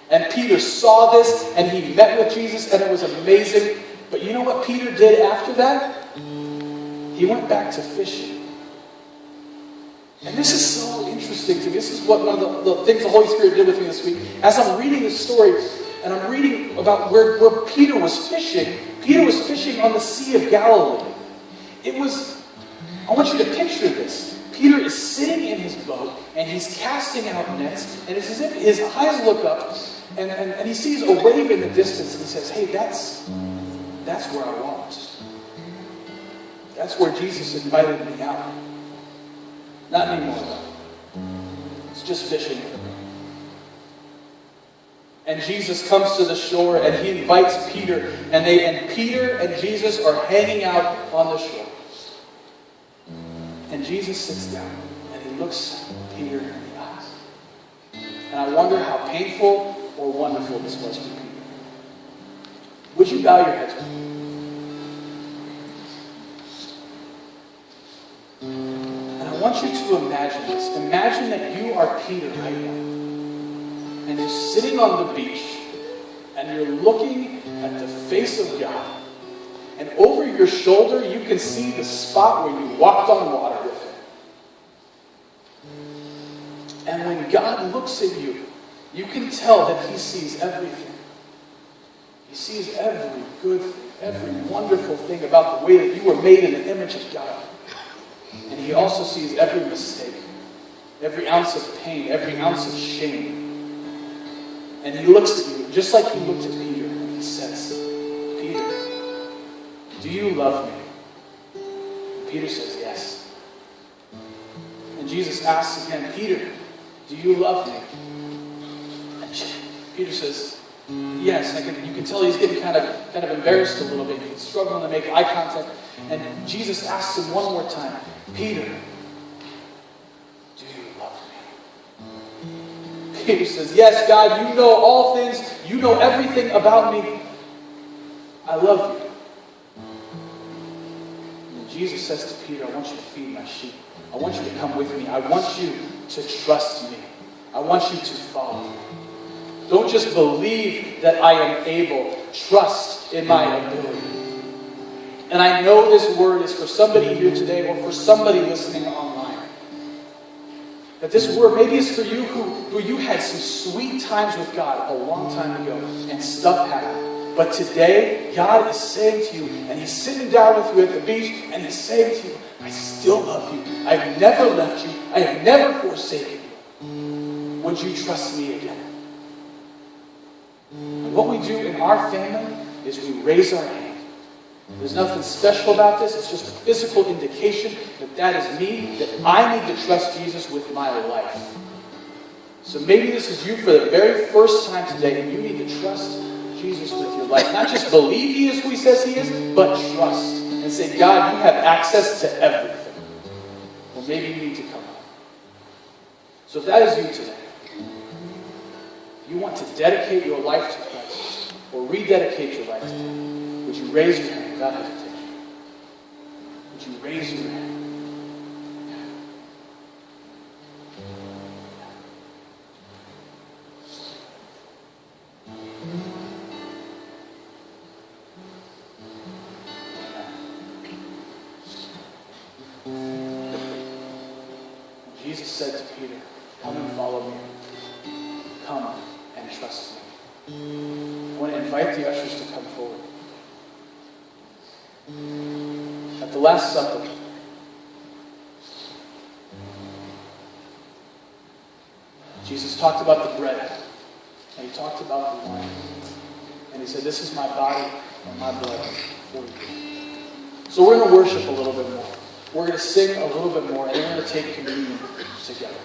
And Peter saw this, and he met with Jesus, and it was amazing. But you know what Peter did after that? He went back to fishing. And this is so interesting to me. This is what one of the things the Holy Spirit did with me this week. As I'm reading this story, and I'm reading about where Peter was fishing on the Sea of Galilee. I want you to picture this. Peter is sitting in his boat, and he's casting out nets, and it's as if his eyes look up, and he sees a wave in the distance, and he says, hey, that's where I want. That's where Jesus invited me out. Not anymore, though. It's just fishing for me. And Jesus comes to the shore, and He invites Peter, and Peter and Jesus are hanging out on the shore. And Jesus sits down, and He looks Peter in the eyes. And I wonder how painful or wonderful this was for Peter. Would you bow your heads with me? I want you to imagine this. Imagine that you are Peter right now. And you're sitting on the beach. And you're looking at the face of God. And over your shoulder, you can see the spot where you walked on water with Him. And when God looks at you, you can tell that He sees everything. He sees every good thing, every wonderful thing about the way that you were made in the image of God. And He also sees every mistake, every ounce of pain, every ounce of shame. And He looks at you just like He looked at Peter, and He says, Peter, do you love me? And Peter says, yes. And Jesus asks again, Peter, do you love me? And Peter says, yes. You can tell he's getting kind of embarrassed a little bit. He's struggling to make eye contact. And Jesus asks him one more time, Peter, do you love me? Peter says, yes, God, you know all things. You know everything about me. I love you. And Jesus says to Peter, I want you to feed my sheep. I want you to come with me. I want you to trust me. I want you to follow me. Don't just believe that I am able. Trust in my ability. And I know this word is for somebody here today or for somebody listening online. That this word maybe is for you who you had some sweet times with God a long time ago and stuff happened. But today, God is saying to you, and He's sitting down with you at the beach, and He's saying to you, I still love you. I've never left you. I have never forsaken you. Would you trust me again? And what we do in our family is we raise our hand. There's nothing special about this. It's just a physical indication that is me, that I need to trust Jesus with my life. So maybe this is you for the very first time today, and you need to trust Jesus with your life. Not just believe He is who He says He is, but trust. And say, God, you have access to everything. Well, maybe you need to come up. So if that is you today, if you want to dedicate your life to Christ, or rededicate your life to Him, would you raise your hand without hesitation? Would you raise your hand? Jesus said to Peter, come and follow me. Come and trust me. I want to invite the ushers to come forward. At the Last Supper, Jesus talked about the bread, and He talked about the wine. And He said, this is my body and my blood for you. So we're going to worship a little bit more. We're going to sing a little bit more, and we're going to take communion together.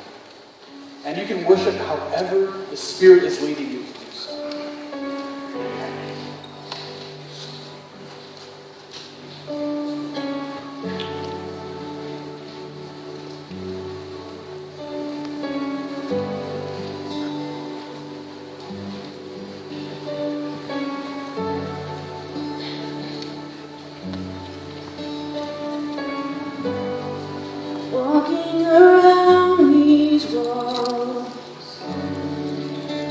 And you can worship however the Spirit is leading you to do so. Walking around these walls,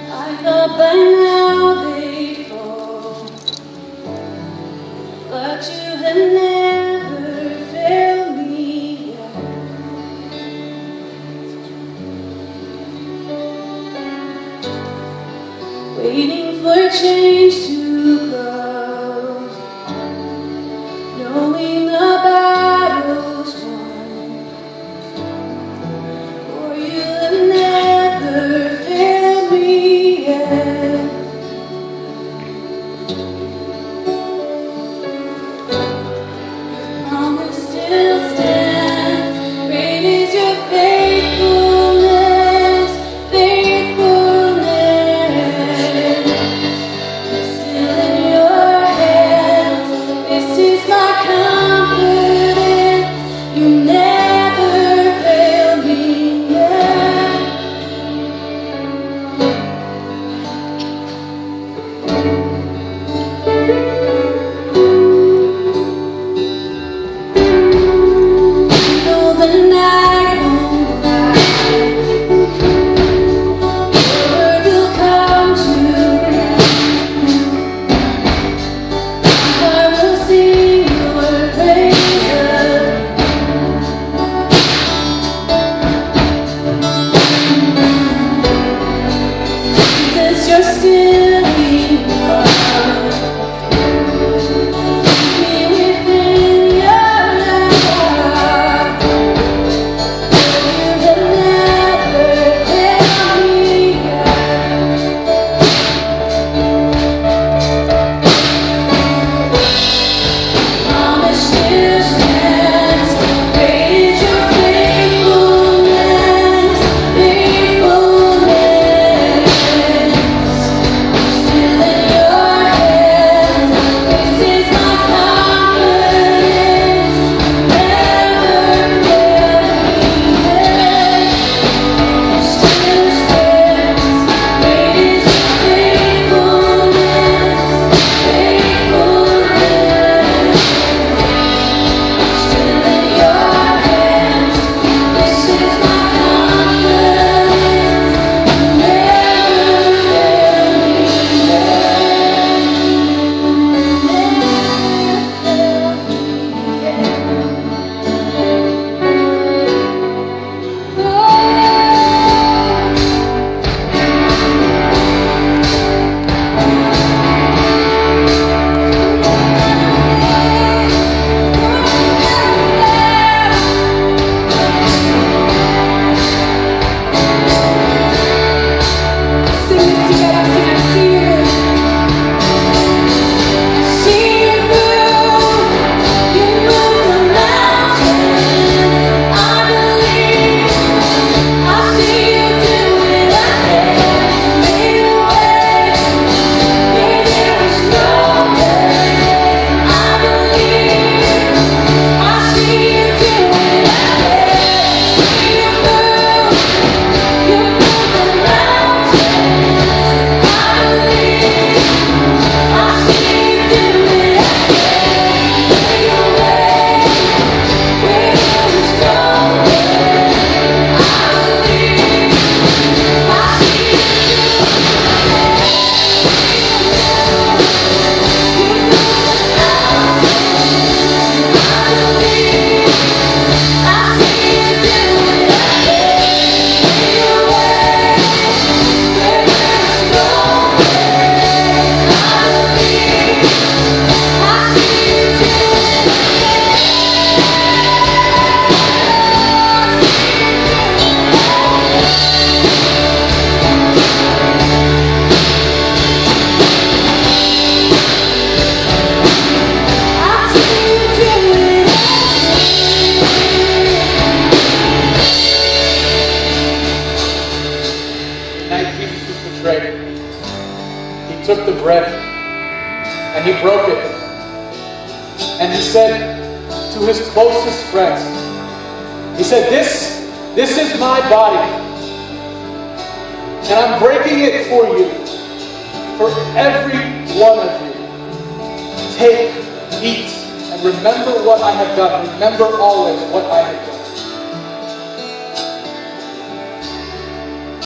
I thought by now they'd fall, but you had never failed me yet. Waiting for change to close, knowing the battle's won. For you have never failed me yet. Your promise still stands. Great is your faithfulness, faithfulness. It's still in your hands. This is my confidence. You never fail me yet. bread and he broke it. And he said to his closest friends, he said, this is my body. And I'm breaking it for you, for every one of you. Take, eat, and remember what I have done. Remember always what I have done.